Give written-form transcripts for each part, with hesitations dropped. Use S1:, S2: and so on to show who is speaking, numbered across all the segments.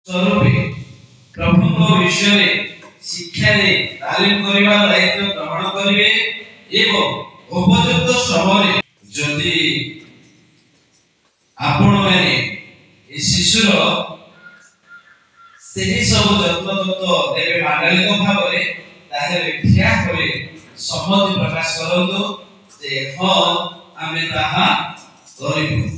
S1: स्वरूपे प्रभु विषय में शिक्षा दे तालीम करबा दायित्व ग्रहण करिवे एवं उपयुक्त समय जदि आपण माने ए शिशुर सेही सब जत्न तत्व देवे मांगलिक भाव ताहेले ठिया होए सम्मति प्रकाश करंतु जे हां आमे ताहा करिबु।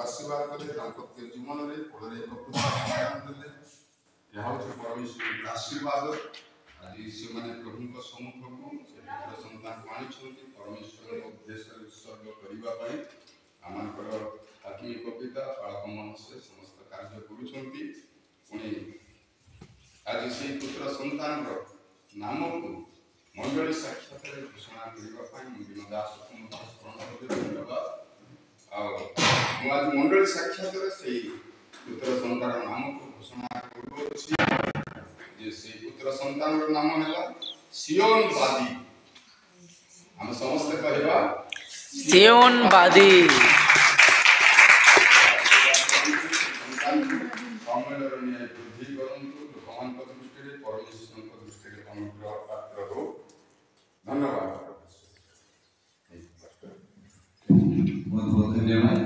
S2: आशीर्वाद करे दाम्पत्य जीवन रे फल एक परमेश्वर आशीर्वाद आज से माने प्रभु को सम्मुख को पुत्र संतान पानी छुंती परमेश्वर उद्देश्य उत्सर्ग करबा पई आमानकर आत्मिक पिता बालक मनुष्य समस्त कार्य करूछंती पुणी आज से पुत्र संतान रो नाम को मंडली साक्षात घोषणा करबा पई विनोदास को स्मरण करते धन्यवाद। आज मंडली साक्षात से पुत्र संतान नाम को घोषणा करूछि से पुत्र संतान नाम है सियोन वादी हम समस्त कहबा
S3: सियोन वादी
S2: वृद्धि करंतु भगवान दृष्टि परमेश्वर दृष्टि अनुग्रह पात्र हो। धन्यवाद
S1: बहुत बहुत धन्यवाद।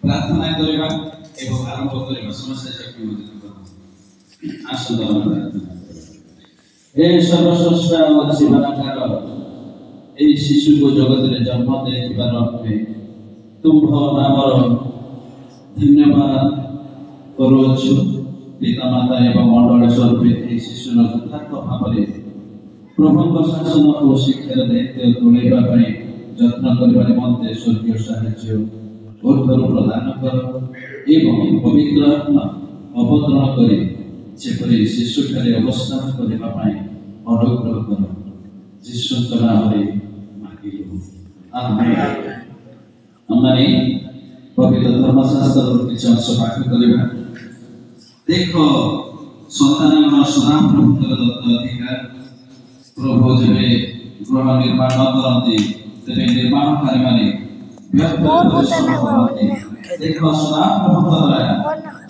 S1: प्रार्थना करबा एवं आरंभ करबा समस्या शक्ति मदद आसन हे सर्वश्रेष्ठ और शिवनाकार ए शिशु को जगत रे जन्म देथिबार तुम नामर धन्यवाद करूछु पिता माता एवं मंडल स्वरूप ए शिशुर यथार्थ भाव प्रभु शासन और शिक्षार दायित्व तुलैबा जत्न करने निमंते स्वर्गीय साहाय्य ऊर्ध्वर प्रदान कर एवं पवित्र आत्मा अवतरण करी जेपरि शिशुठारे अवस्थान करने अनुग्रह कर जीशु नाम मांगिलु आमेन। आमे पवित्र धर्मशास्त्र किछ अंश पाठ करबा। देखो संतान सदा प्रभुतर दत्त अधिकार प्रभु जेबे गृह निर्माण करती तेरे निर्माणकारी माने देखो सदा प्रभुतर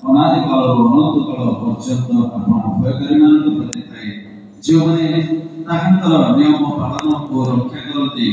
S1: अनादि काल अनंत काल पर्यंत आपण भयकारी मान प्रति थाए जो माने ताहांतर नियम पालन को रक्षा करती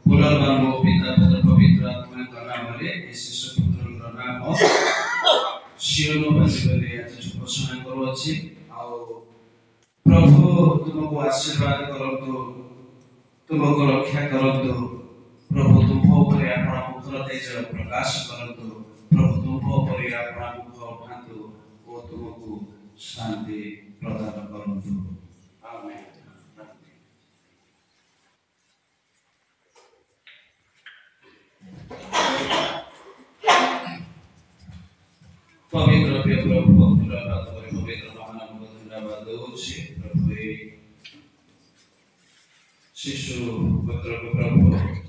S1: पुनर्बार पिता पुत्र पवित्र आत्मा का नाम रे शिशु पुत्र का नाम सियोन बासी आज घोषणा करू अछि आ प्रभु तुमको आशीर्वाद करंतु तुमको रक्षा करंतु प्रभु तुम ऊपर अपना मुखर तेज प्रकाश करंतु प्रभु तुम ऊपर अपना मुख उठांतु ओ तुमको शांति प्रदान करंतु आमेन। पवित्र प्रभु धन्यवाद पवित्र महानाम को धन्यवाद दउछि प्रभु शिशु पुत्र को प्रभु